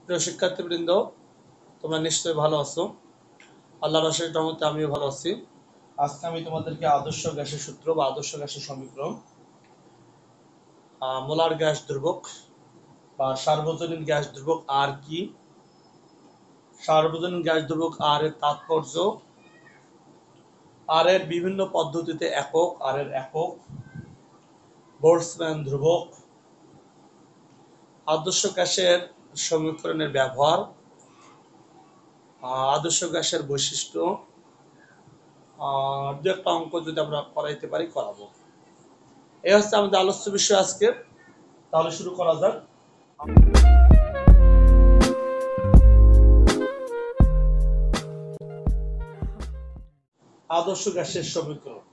প্রিয় শিক্ষার্থীবৃন্দ, তোমরা নিশ্চয়ই ভালো আছো। আল্লাহর অশেষ রহমতে আমিও ভালো আছি। আজকে আমি তোমাদেরকে আদর্শ গ্যাসের সূত্র বা আদর্শ গ্যাসের সমীকরণ, মোলার গ্যাস ধ্রুবক বা সার্বজনীন গ্যাস ধ্রুবক আর কি, সার্বজনীন গ্যাস ধ্রুবক আর এর তাৎপর্য, আর এর বিভিন্ন পদ্ধতিতে একক, আর এর একক, বোল্টজম্যান ধ্রুবক, আদর্শ গ্যাসের সমীকরণের ব্যবহার, আদর্শ গ্যাসের বৈশিষ্ট্য, দু একটা অঙ্ক যদি আমরা করাইতে পারি করাবো। এই হচ্ছে আমাদের আলোচ্য বিষয় আজকে। তাহলে শুরু করা যাক। আদর্শ গ্যাসের সমীকরণ।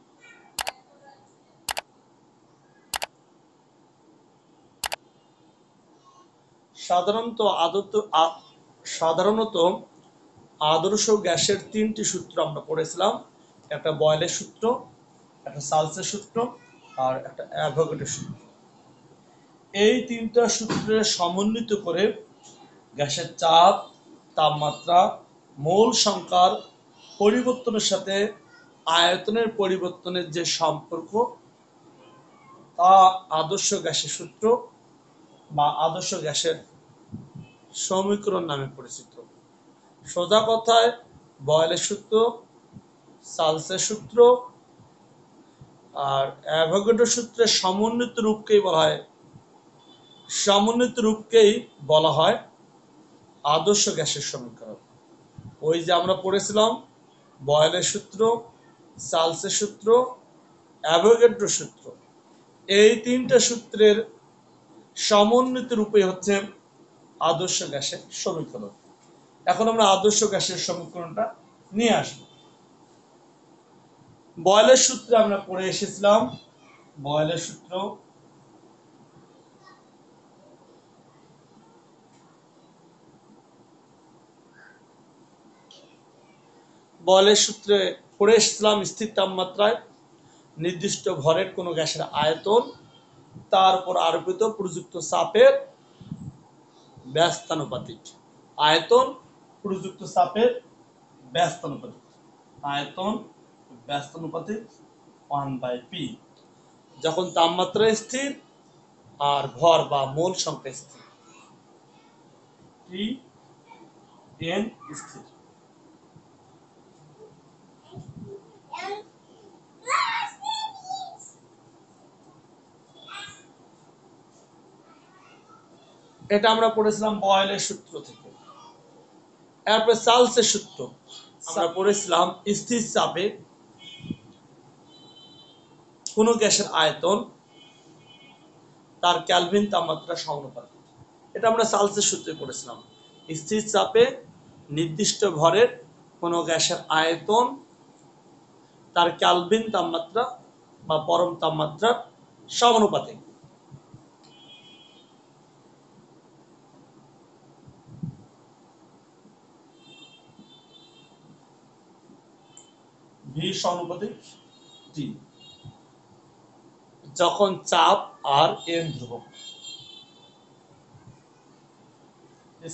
সাধারণত আদর্শ গ্যাসের তিনটি সূত্র আমরা পড়েছিলাম। একটা বয়েলের সূত্র, একটা সালসের সূত্র, আর একটা অ্যাভোগাড্রোর সূত্র। এই তিনটা সূত্রে সমন্বিত করে গ্যাসের চাপ, তাপমাত্রা, মোল সংখ্যার পরিবর্তনের সাথে আয়তনের পরিবর্তনের যে সম্পর্ক, তা আদর্শ গ্যাসের সূত্র বা আদর্শ গ্যাসের সমীকরণ নামে পরিচিত। সোজা কথায় বয়েলের সূত্র, সালসের সূত্র আর অ্যাভোগাড্রোর সূত্রের সমন্বিত রূপকেই বলা হয় আদর্শ গ্যাসের সমীকরণ। ওই যে আমরা পড়েছিলাম বয়েলের সূত্র, সালসের সূত্র, অ্যাভোগাড্রোর সূত্র, এই তিনটা সূত্রের সমন্বিত রূপে হচ্ছে আদর্শ গ্যাসের সমীকরণ। এখন আমরা আদর্শ গ্যাসের সমীকরণটা নিয়ে আসবো। বয়েলের সূত্রে আমরা পড়ে এসেছিলাম বয়েলের সূত্র, বয়েলের সূত্রে পড়ে এসেছিলাম স্থির তাপমাত্রায় নির্দিষ্ট ভরের কোনো গ্যাসের আয়তন তার উপর আরোপিত প্রযুক্ত চাপের ব্যস্তানুপাতিক। আয়তন প্রযুক্ত চাপের ব্যস্তানুপাতিক, আয়তন ব্যস্তানুপাতিক 1/p। যখন তাপমাত্রা স্থির আর ভর বা মোল সংখ্যা স্থির, Tn স্থির। এটা আমরা পড়েছিলাম বয়েলের সূত্র থেকে। এরপরে চার্লসের সূত্র আমরা পড়েছিলাম স্থির চাপে কোনো গ্যাসের আয়তন তার ক্যালভিন তাপমাত্রা সমানুপাতিক। এটা আমরা চার্লসের সূত্রে পড়েছিলাম। স্থির চাপে নির্দিষ্ট ভরের কোনো গ্যাসের আয়তন তার ক্যালভিন তাপমাত্রা বা পরম তাপমাত্রার সমানুপাতিক। ভি সমানুপাতিক টি, যখন চাপ আর এন ধ্রুবক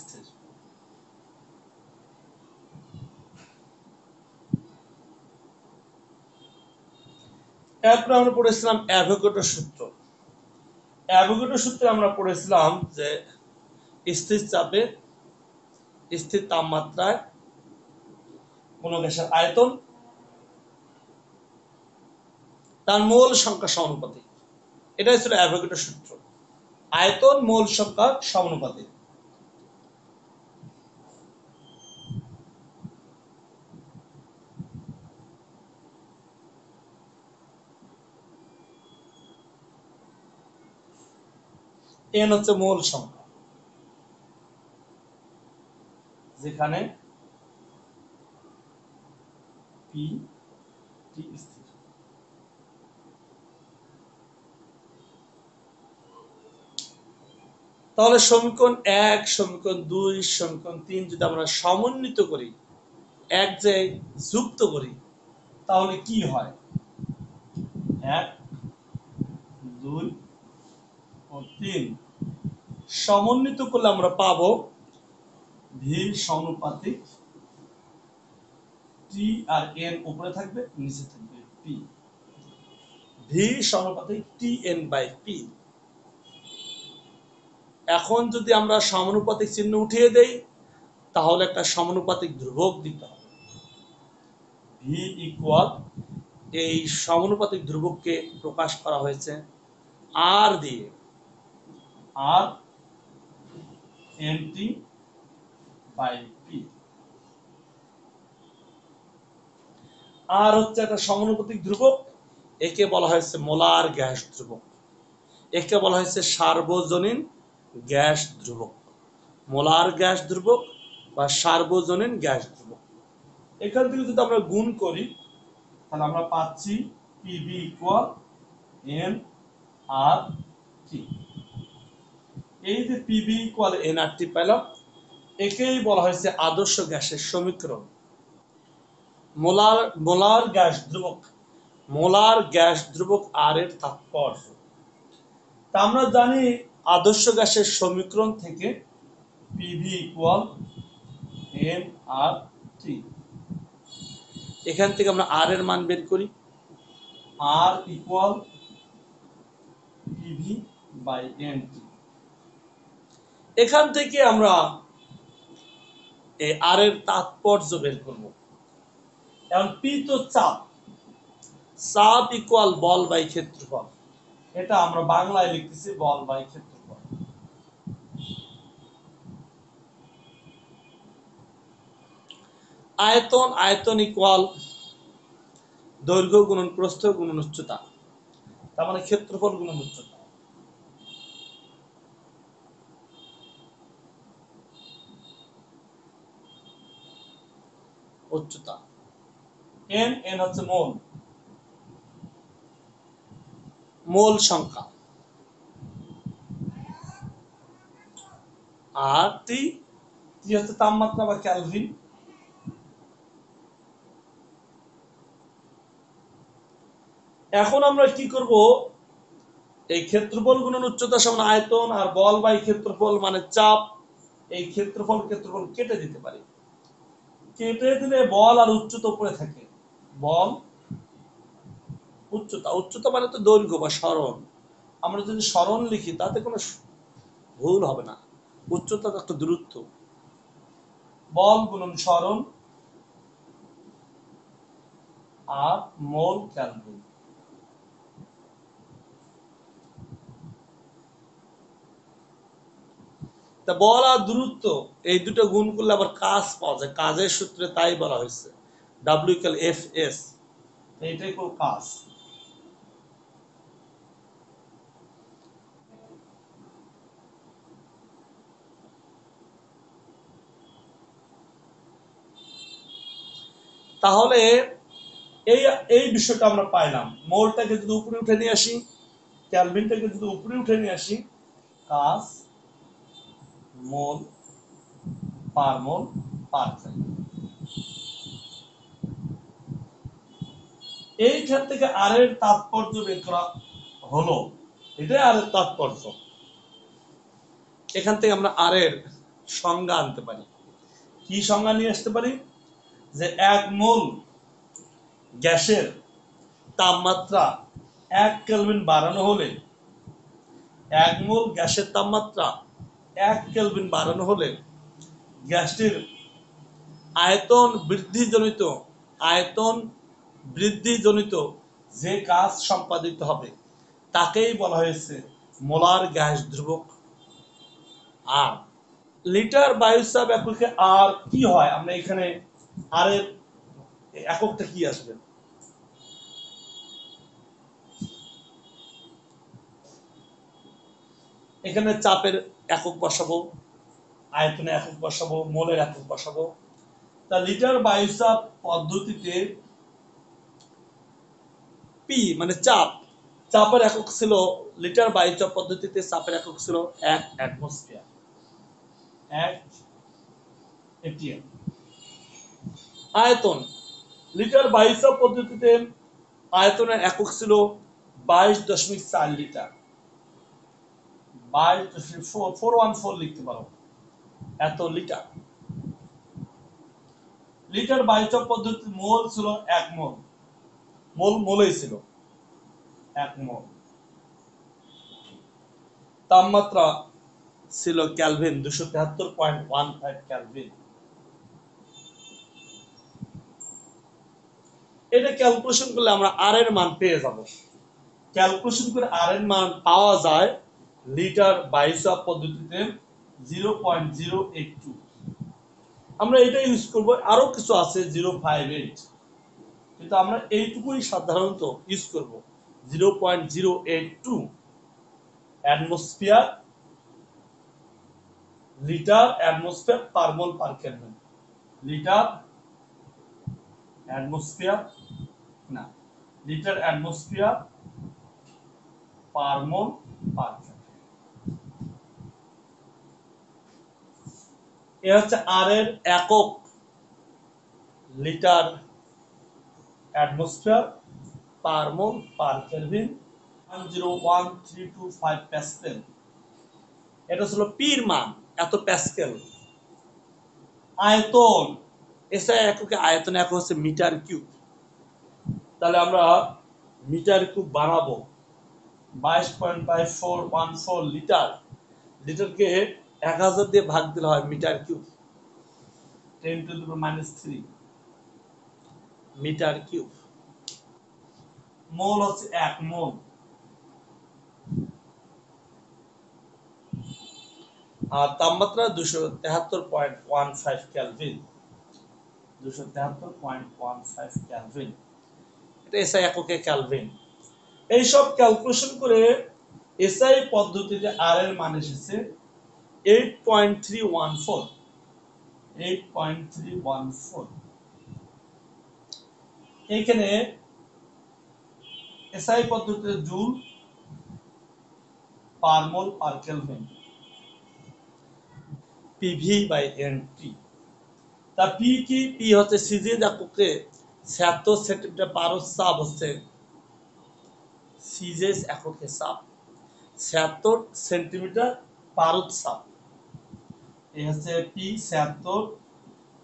স্থির। এরপরে আমরা পড়েছিলাম অ্যাভোগাড্রোর সূত্র। অ্যাভোগাড্রোর সূত্রে আমরা পড়েছিলাম যে স্থির চাপে স্থির তাপমাত্রায় কোনো গ্যাসের আয়তন তার মোল সংখ্যা সমানুপাতিক। এটাই ছিল অ্যাভোগাড্রোর সূত্র, আয়তন মোল সংখ্যা সমানুপাতিক। এন হচ্ছে মোল সংখ্যা, যেখানে পি টি স্থির। তাহলে সমীকরণ 1, সমীকরণ 2, সমীকরণ 3 যদি আমরা সমন্বিত করি, এক যে যুক্ত করি, তাহলে কি হয়? 1, 2 ও 3 সমন্বিত করলে আমরা পাবো ভি সমানুপাতিক টি আর এন উপরে থাকবে, নিচে থাকবে পি। ভি সমানুপাতিক টি এন বাই পি। এখন যদি আমরা সমানুপাতিক চিহ্ন উঠিয়ে দেই তাহলে একটা সমানুপাতিক ধ্রুবক দিতে হবে। ভি ইকুয়াল, এই সমানুপাতিক ধ্রুবককে প্রকাশ করা হয়েছে আর দিয়ে, আর এন টি বাই পি। আর হচ্ছে একটা সমানুপাতিক ধ্রুবক, একে বলা হয়েছে মোলার গ্যাস ধ্রুবক, একে বলা হয়েছে সার্বজনীন গ্যাস ধ্রুবক। মোলার গ্যাস ধ্রুবক বা সার্বজনীন গ্যাস ধ্রুবক। এখান থেকে যদি আমরা গুণ করি তাহলে আমরা পাচ্ছি পিবি ইকুয়াল এন আর টি। এই যে পিবি ইকুয়াল এন আর টি পেলাম, একেই বলা হয়েছে আদর্শ গ্যাসের সমীকরণ। মোলার গ্যাস ধ্রুবক, মোলার গ্যাস ধ্রুবক আর এর তাৎপর্য তা আমরা জানি আদর্শ গ্যাসের সমীকরণ থেকে PV equal N R T. এখান থেকে আমরা আর এর মান বের করি, R equal PV by N T. এখান থেকে আমরা এই আর এর তাৎপর্য বের করব। এখন পি তো চাপ, চাপ ইকুয়াল বল বাই ক্ষেত্রফল, এটা আমরা বাংলায় লিখতেছি বল বাই ক্ষেত্রফল। আয়তন, আয়তন ইকুয়াল দৈর্ঘ্য গুণন প্রস্থ গুণন উচ্চতা, তার মানে ক্ষেত্রফল গুণন উচ্চতা। উচ্চতা এন, এন হচ্ছে মোল, মোল সংখ্যা। আর টি, টি হচ্ছে তাপমাত্রা বা ক্যালভিন। এখন আমরা কি করব, এই ক্ষেত্রফল গুণন উচ্চতা সমান আয়তন আর বল বাই ক্ষেত্রফল মানে চাপ, এই ক্ষেত্রফল ক্ষেত্রফল কেটে দিতে পারি। কেটে দিলে বল আর উচ্চতা উপরে থাকে, বল উচ্চতা, উচ্চতা মানে তো দৈর্ঘ্য বা সরণ। আমরা যদি সরণ লিখি তাতে কোনো ভুল হবে না, উচ্চতা একটা দূরত্ব। বল গুণন সরণ আর মোল ক্যালভিন। তা বল আর দূরত্ব এই দুটো গুণ করলে আবার কাজ পাওয়া যায়, কাজের সূত্রে তাই বলা হয়েছে ডাব্লিউ ইকুয়াল এফ এস, এইটাই কোন কাজ। তাহলে এই এই বিষয়টা আমরা পাইলাম। মোলটাকে যদি উপরে উঠে নিয়ে আসি, ক্যালভিনটাকে যদি উপরে উঠে নিয়ে আসি, কাজ মোল পার মোল পার কেলভিন। এইখান থেকে আর এর তাৎপর্য বের করা হলো, এটাই আর এর তাৎপর্য। এখান থেকে আমরা আর এর সংজ্ঞা আনতে পারি। কি সংজ্ঞা নিয়ে আসতে পারি, যে এক মোল গ্যাসের তাপমাত্রা 1 কেলভিন বাড়ানো হলে, এক মোল গ্যাসের তাপমাত্রা 1 কেলভিন বাড়ানো হলে গ্যাসটির আয়তন বৃদ্ধিজনিত, আয়তন বৃদ্ধিজনিত যে কাজ সম্পাদিত হবে তাকেই বলা হয়েছে মোলার গ্যাস ধ্রুবক। আর লিটার বায়ুচাপ এককে আর কি হয়, আমরা এখানে আর এর এককটা কি আসবে, এখানে চাপের একক বসাবো, আয়তনে একক বসাবো, মোলের একক বসাবো। তা লিটার বায়ুচাপ পদ্ধতিতে পি মানে চাপ, চাপের একক ছিল, লিটার বায়ুচাপ পদ্ধতিতে চাপের একক ছিল 1 অ্যাটমসফিয়ার, 1 এটিএম। আয়তন, লিটার বায়ুচাপ পদ্ধতিতে আয়তনের একক ছিল 22.4 লিটার, 22.414 লিখতে পারো, এত লিটার। লিটার বাই চাপ পদ্ধতি মোল ছিল 1 মোল, মোলেই ছিল 1 মোল। তাপমাত্রা ছিল কেলভিন 273.15 কেলভিন। এটা ক্যালকুলেশন করলে আমরা আর এর মান পেয়ে যাব। ক্যালকুলেশন করে আর এর মান পাওয়া যায় লিটার বাই চাপ পদ্ধতিতে 0.082। আমরা এটা ইউজ করব, আরো কিছু আছে 058, কিন্তু আমরা এইটুকুই সাধারণত ইউজ করব 0.082 অ্যাটমসফিয়ার লিটার অ্যাটমসফিয়ার পার মোল পার কেলভিন। লিটার অ্যাটমসফিয়ার না, লিটার অ্যাটমসফিয়ার পার মোল পার কেলভিন। এ হচ্ছে আর এর একক, লিটার অ্যাটমসফিয়ার পার মোল পার কেলভিন 101.325 প্যাসকেল। এটা ছিল পির মান, এত প্যাসকেল। আয়তন, এসআই এককে আয়তন একক হচ্ছে মিটার কিউব। তাহলে আমরা মিটার কিউব বানাবো 22.5414 লিটার। লিটারকে 1000 দিয়ে ভাগ দিলে হয় metre cube, 10 to the power -3 metre cube. Mole হচ্ছে 1 মোল। আর তাপমাত্রা 273.15 কেলভিন, 273.15 কেলভিন। এটা এসআই এককে কেলভিন। এই সব ক্যালকুলেশন করে এসআই পদ্ধতিতে আর এর মান এসেছে 8.314। 8.314। এইখানে এসআই পদ্ধতিতে জুল পার মোল পার কেলভিন, PV/NT। তা পি কি? পি হচ্ছে সিজিএস এককে 76 সেন্টিমিটার পারদ চাপ হচ্ছে সিজিএস এককে চাপ, 76 সেন্টিমিটার পারদ চাপ। এই হচ্ছে পি 76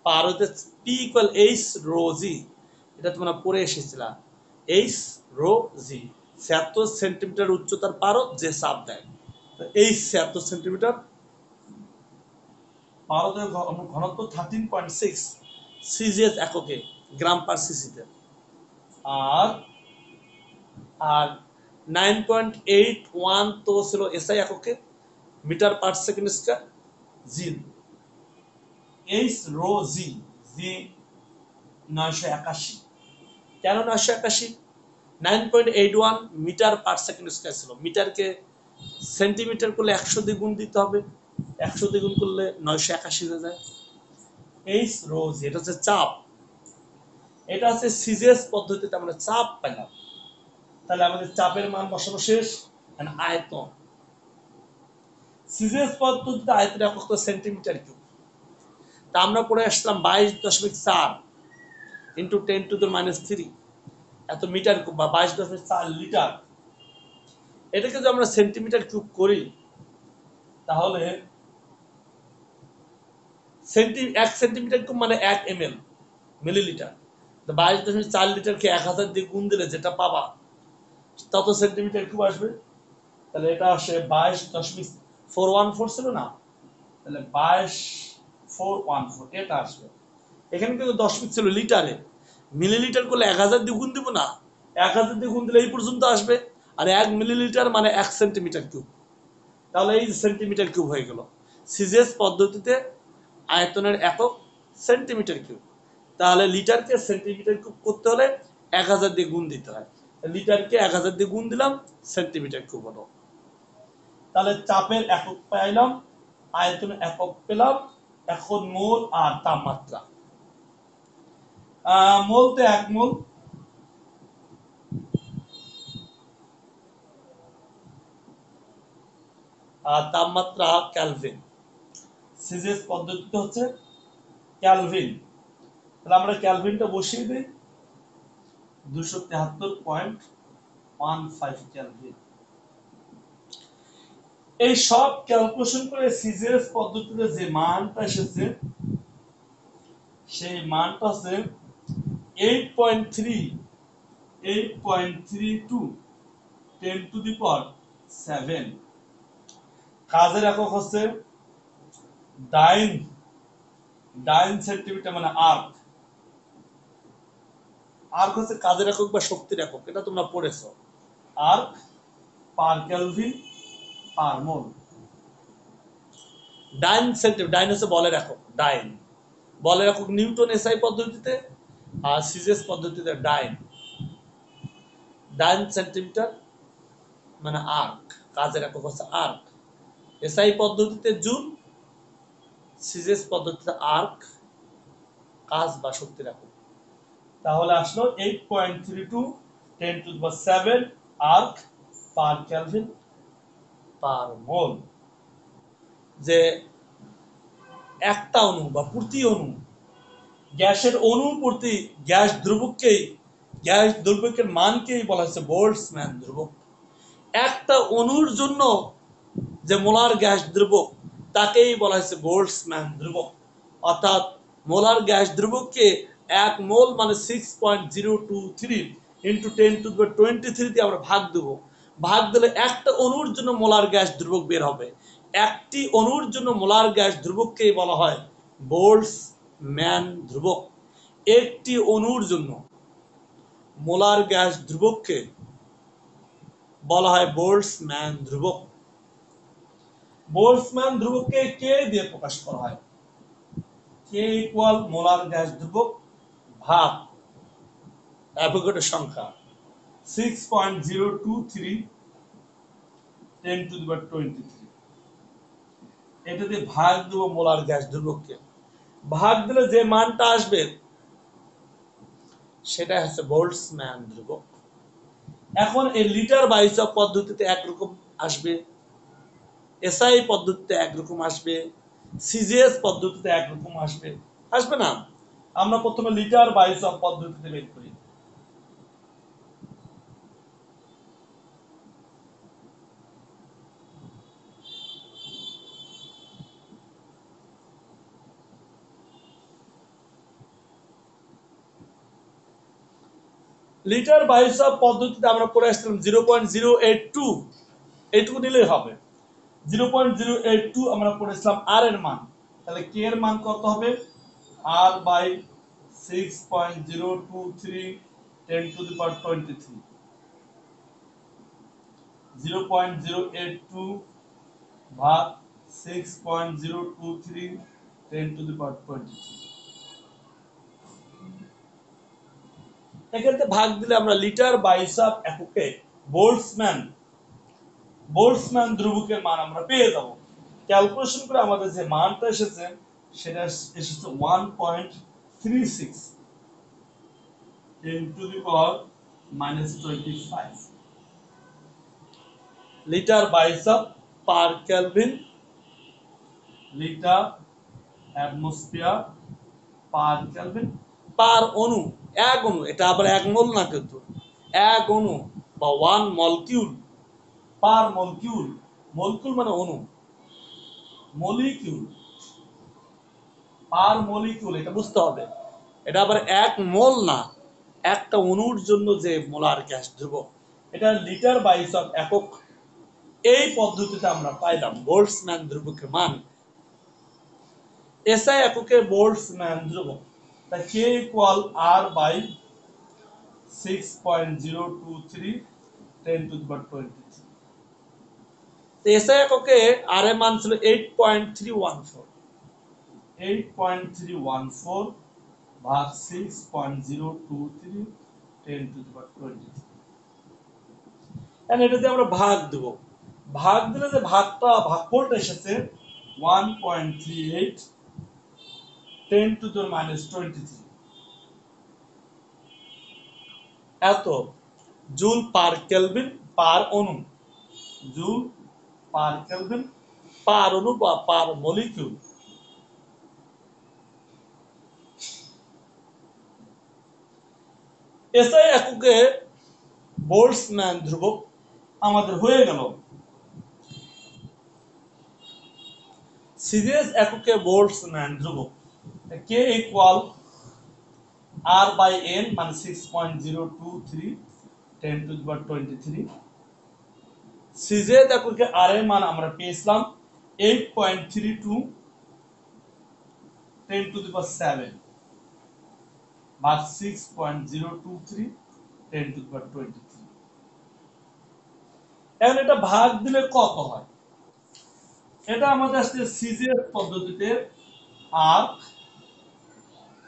পারদের P equal H rho G, এটা তোমরা পড়ে এসেছিলা। এইচ রো জি 76 সেন্টিমিটার উচ্চতার পারদ যে চাপ দেয়, তো এই 76 সেন্টিমিটার পারদের ঘনত্ব 13.6 সিজিএস এককে গ্রাম পার সিসিতে, আর আর 9.81 তো ছিল এসআই এককে মিটার পার সেকেন্ড স্কয়ার জি। এইচ রো জি জি 981। কেন 981? 9.81 মিটার পার সেকেন্ড স্কয়ার ছিল। মিটারকে সেন্টিমিটার করলে 100 দিয়ে গুণ দিতে হবে, 100 দিয়ে গুণ করলে 981 হয়ে যায়। এইচ রো জি এটা হচ্ছে চাপ, এটা হচ্ছে সিজিএস পদ্ধতিতে আমরা চাপ পেলাম। তাহলে আমাদের চাপের মান বসানো শেষ। আয়তন, সিজিএস পদ্ধতিতে আয়তন একক সেন্টিমিটার কিউব। তা আমরা পড়ে আসলাম 22.4 ইন্টু 10 to the -3 এত মিটার কিউব বা 22.4 লিটার। এটাকে যদি আমরা সেন্টিমিটার কিউব করি তাহলে 1 সেন্টিমিটার কিউব মানে 1 ml মিলিলিটার। 22.4 লিটারকে 1000 দিয়ে গুণ দিলে যেটা পাবা তত সেন্টিমিটার কিউব আসবে। তাহলে এটা আসে 22.414 ছিল না, তাহলে 22414 এটা আসবে। এখানে কিন্তু দশমিক ছিল লিটারে, মিলিলিটার করলে 1000 দিয়ে গুণ দিব না, 1000 দিয়ে গুণ দিলে এই পর্যন্ত আসবে। আর 1 মিলিলিটার মানে 1 সেন্টিমিটার কিউব, তাহলে এই সেন্টিমিটার কিউব হয়ে গেল। সিজিএস পদ্ধতিতে আয়তনের একক সেন্টিমিটার কিউব, তাহলে লিটারকে সেন্টিমিটার কিউব করতে হলে 1000 দিয়ে গুণ দিতে হয়। লিটারকে 1000 দিয়ে গুণ দিলাম, সেন্টিমিটার কিউব হলো। তাহলে চাপের একক পাইলাম, আয়তনের একক পেলাম। এখন মোল আর তাপমাত্রা। মোল তো 1 মোল, আর তাপমাত্রা কেলভিন। সিজিএস পদ্ধতিতে হচ্ছে কেলভিন। তাহলে আমরা কেলভিনটা বসিয়ে দিই 273.15 কেলভিন। এই সব ক্যালকুলেশন করে সিজিএস পদ্ধতিতে যে মানটা এসেছে সেই মানটা হচ্ছে 8.32 10 টু দি পাওয়ার 7। কাজের একক হচ্ছে ডাইন সেন্টিমিটার মানে আর্ক। আর্ক হচ্ছে কাজের একক বা শক্তির একক, এটা তোমরা পড়েছো। আর্ক পার কেলভিন পার মোল। ডাইন সেন্টিমিটার, ডাইন হচ্ছে বলের একক। ডাইন বলের একক নিউটন এসআই পদ্ধতিতে, আর সিজিএস পদ্ধতিতে ডাইন সেন্টিমিটার মানে আর্ক, কাজের একক হচ্ছে আর্ক। এসআই পদ্ধতিতে জুল, সিজিএস পদ্ধতিতে আর্ক, কাজ বা শক্তির একক। তাহলে আসলো 8.32 10 to the power 7 erg per kelvin per mole. যে একটা অণু বা প্রতি অণু, গ্যাসের অণু প্রতি গ্যাস দ্রবকের মানকেই বলা হচ্ছে বোল্টজম্যান ধ্রুবক। একটা অণুর জন্য যে মোলার গ্যাস দ্রবক তাকেই বলা হচ্ছে বোল্টজম্যান ধ্রুবক। অর্থাৎ মোলার গ্যাস দ্রবককে 1 মোল মানে 6.023 ইন্টু 10 টু দি পাওয়ার 23 দিয়ে আমরা ভাগ দেব। ভাগ দিলে একটা অণুর জন্য মোলার গ্যাস দ্রবক বের হবে। একটি অণুর জন্য মোলার গ্যাস দ্রবককেই বলা হয় বোল্টজম্যান ধ্রুবক। একটি অণুর জন্য মোলার গ্যাস ধ্রুবককে বলা হয় বোল্টজম্যান ধ্রুবক। বোল্টজম্যান ধ্রুবককে কে দিয়ে প্রকাশ করা হয়? কে ইকুয়াল মোলার গ্যাস ধ্রুবক ভাগ অ্যাভোগাড্রো সংখ্যা 6.023 10 টু দি পাওয়ার 23। এটা দিয়ে ভাগ দেব মোলার গ্যাস ধ্রুবককে। ভাগ দিলে যে মানটা আসবে সেটা হচ্ছে বোল্টজম্যান ধ্রুবক। এখন এই লিটার বাইসব পদ্ধতিতে একরকম আসবে, এসআই পদ্ধতিতে একরকম আসবে, সিজিএস পদ্ধতিতে একরকম আসবে, আসবে না? আমরা প্রথমে লিটার বাইসব পদ্ধতিতে বের করি। লিটার বাইসব পদ্ধতিতে আমরা করে আসছিলাম 0.082, এইটুকু নিলেই হবে। 0.082 আমরা পড়েছিলাম আর এর মান। তাহলে কে এর মান কত হবে? আর বাই 6.023 10 টু দি পাওয়ার 23। 0.082 ভাগ 6.023 10 টু দি পাওয়ার 23। এক্ষেত্রে ভাগ দিলে আমরা লিটার বাইসাব এককে বোল্টজম্যান ধ্রুবকের মান আমরা পেয়ে যাব। ক্যালকুলেশন করে আমাদের যে মানটা এসেছে সেটা এসেছে 1.36 10 টু দি পাওয়ার -25 লিটার বাইসাব per kelvin litre atmosphere per kelvin per অণু। এক অণু, এটা আবার এক মোল না, কিন্তু এক অণু বা 1 মলিকিউল পার মলিকিউল। মলিকিউল মানে অণু, মলিকিউল পার মলিকিউল, এটা বুঝতে হবে। এটা আবার এক মোল না, একটা অণুর জন্য যে মোলার গ্যাস ধ্রুবক, এটা লিটার বাইসব একক। এই পদ্ধতিতে আমরা পাইলাম বোল্টজম্যান ধ্রুবকের মান। এসআই এককে বোল্টজম্যান ধ্রুবক। তাই K equal R by 6.023 10 to the power 23। SI এককে আর এর মান ছিল 8.314 ভাগ 6.023 10 টু দি পাওয়ার 23। এটা দিয়ে আমরা ভাগ দেব। ভাগ দিলে যে ভাগফলটা এসেছে 1.38 10 টু দি -23 এত জুল পার কেলভিন পার অণু। জুল পার কেলভিন পার অণু বা পার মলিকিউল। এসআই এককে বোল্টজম্যান ধ্রুবক আমাদের হয়ে গেল। সিজিএস এককে বোল্টজম্যান ধ্রুবক কে ইকুয়াল আর বাই এন মানে 6.023 10 টু দি পাওয়ার 23। সিজেড এককে আর এর মান আমরা পেয়েছিলাম 8.32 10 টু দি পাওয়ার 7 বা 6.023 10 টু দি পাওয়ার 23। এখন এটা ভাগ দিলে কত হয়? এটা আমাদের আসছে সিজিএস পদ্ধতিতে erg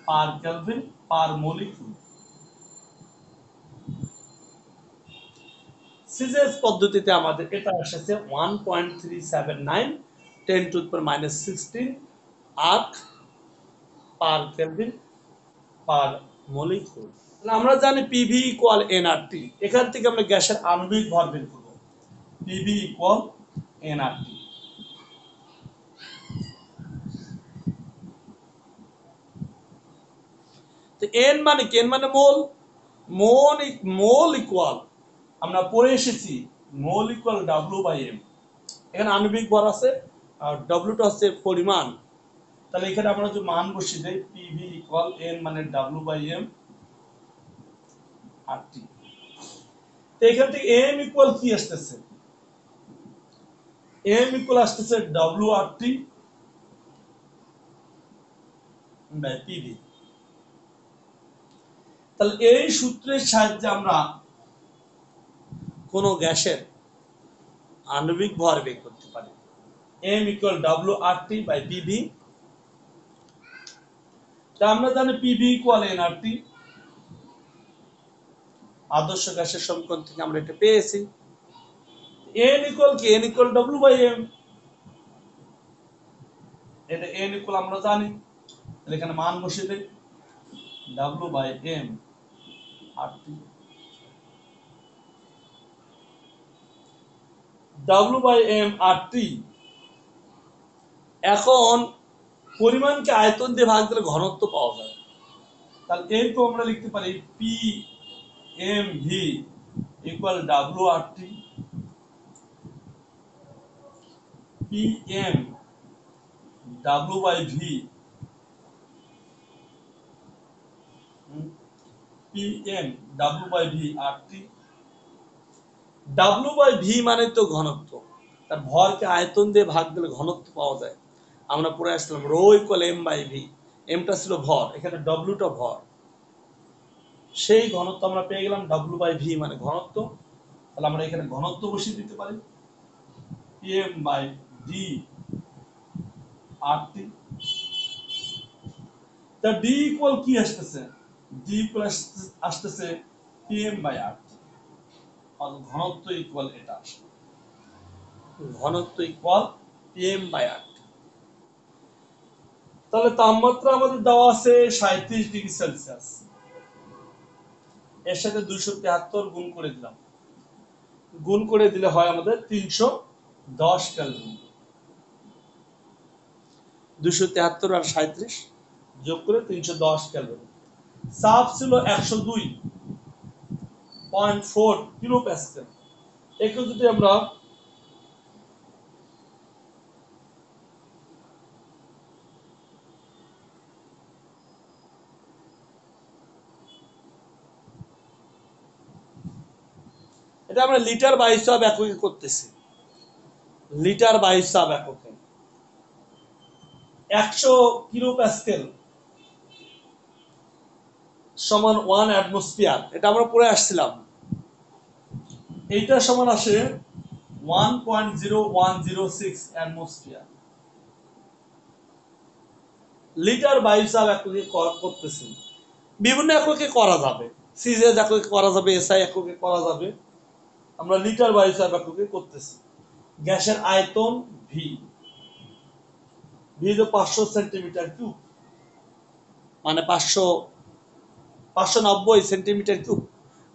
per kelvin per molecule. CGS পদ্ধতিতে আমাদের এটা এসেছে 1.379 10 to the power -16 erg per kelvin per molecule. আমরা জানি পিভি ইকুয়াল এনআরটি। এখান থেকে আমরা গ্যাসের আণবিক ভর বের করব। PV equal nRT. তো এন মানে কি? এন মানে মোল। মোল ইকুয়াল আমরা পড়ে এসেছি মোল ইকুয়াল ডাব্লিউ বাই এম। এখানে আণবিক ভর আছে আর ডাব্লিউটা হচ্ছে পরিমাণ। তাহলে এখানে আমরা যে মান বসিয়ে দেই পিভি ইকুয়াল এন মানে W by M R T. তো এখান থেকে এম ইকুয়াল কি আসতেছে? এম ইকুয়াল আসতেছে W R T by PV. তাহলে এই সূত্রের সাহায্যে আমরা কোন গ্যাসের আণবিক ভর বের করতে পারি। M equal W R T by PV. তা আমরা জানি পিভি ইকুয়াল এনআরটি। আদর্শ গ্যাসের সমীকরণ থেকে আমরা এটা পেয়েছি। এন ইকুয়াল কি? N equal W by M. এটা এন ইকুয়াল আমরা জানি। এখানে মান বসিয়ে দেই W by M R T. W by M R T. এখন পরিমাণকে আয়তন দিয়ে ভাগ দিলে ঘনত্ব পাওয়া যায়। তাহলে এই তো আমরা লিখতে পারি P M V equal W R T. P M W by V P M W by V R T. W by V মানে তো ঘনত্ব। তার ভরকে আয়তন দিয়ে ভাগ দিলে ঘনত্ব পাওয়া যায়। আমরা পড়ে আসলাম rho equal M by V. এমটা ছিল ভর, এখানে ডব্লিউটা ভর। সেই ঘনত্ব আমরা পেয়ে গেলাম ডাব্লিউ বাই ভি মানে ঘনত্ব। তাহলে আমরা এখানে ঘনত্ব বসিয়ে দিতে পারি এম বাই ডি আর টি। তা ডি ইকুয়াল কি আসতেছে? ডি ইকুয়াল আসতেছে পি এম বাই আর টি। ঘনত্ব ইকুয়াল এটা আসবে, ঘনত্ব ইকুয়াল পি এম বাই আর টি। তাহলে তাপমাত্রা আমাদের দেওয়া আছে 37 ডিগ্রি সেলসিয়াস। এর সাথে 273 গুণ করে দিলাম। গুণ করে দিলে হয় আমাদের 310 কেলভিন। 273 আর 37 যোগ করে 310 কেলভিন। চাপ ছিল 102.4 কিলো প্যাসকেল। একে যদি আমরা এটা আমরা লিটার বাই হিসাব এককে করতেছি। লিটার বাই হিসাব এককে 100 কিলো প্যাসকেল সমান 1 অ্যাটমসফিয়ার। এটা আমরা পড়ে আসছিলাম। এইটা সমান আসে 1.0106 অ্যাটমসফিয়ার। লিটার বাই হিসাব এককে করতেছি। বিভিন্ন এককে করা যাবে, সিজেস এককে করা যাবে, এসআই এককে করা যাবে। আমরা লিটার বাই হিসাব এককে করতেছি। গ্যাসের আয়তন ভি, ভি তো 500 সেন্টিমিটার কিউব মানে 590 সেন্টিমিটার কিউব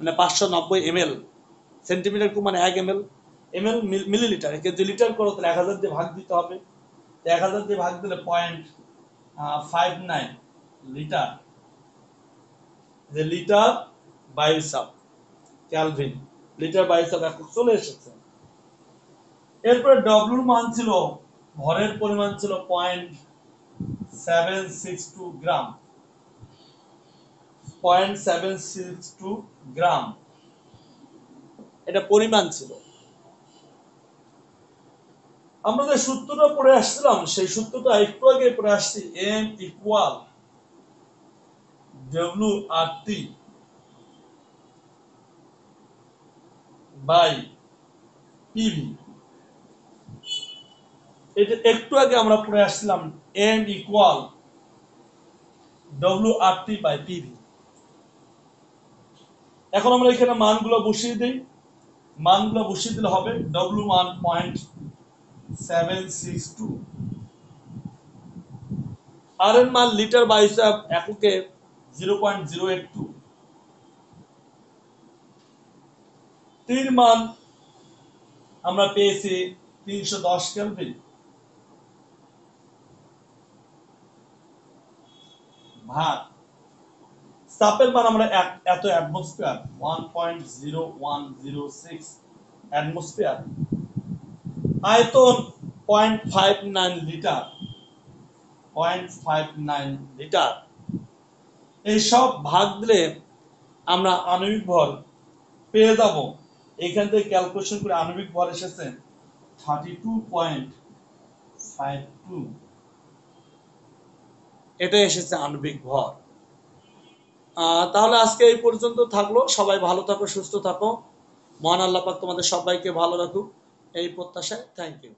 মানে 590 ml। সেন্টিমিটার কিউব মানে 1 ml, ml মিলিলিটার। একে যদি লিটার করো তাহলে 1000 দিয়ে ভাগ দিতে হবে। 1000 দিয়ে ভাগ দিলে 0.59 লিটার। যে লিটার বাই হিসাব কেলভিন, লিটার বাই হিসাব একক চলে এসেছে। এরপরে ডব্লিউর মান ছিল, ভরের পরিমাণ ছিল 0.762 গ্রাম। 0.762 গ্রাম এটা পরিমাণ ছিল। আমরা যে সূত্রটা পড়ে আসছিলাম সেই সূত্রটা একটু আগে পড়ে আসছি, M equal WRT by PV। এটা একটু আগে আমরা পড়ে আসছিলাম M equal WRT by PV। এখন আমরা এখানে মানগুলো বসিয়ে দিই, মানগুলো বসিয়ে দিলে হবে W1 0.762, আর এর মান লিটার বাই এককে 0.082, টির মান আমরা পেয়েছি 310 কেলভিন, ভাগ চাপের মান আমরা এত অ্যাটমসফিয়ার 1.0106 অ্যাটমসফিয়ার, আয়তন 0.59 লিটার, 0.59 লিটার। এইসব ভাগ দিলে আমরা আণবিক ভর পেয়ে যাব। এখান থেকে ক্যালকুলেশন করে আণবিক ভর এসেছে 32.52, এটা এসেছে আণবিক ভর। তাহলে আজকে এই পর্যন্ত থাকলো। সবাই ভালো থাকো, সুস্থ থাকো। মহান আল্লাহ পাক তোমাদের সবাইকে ভালো রাখুক এই প্রত্যাশায়। Thank you.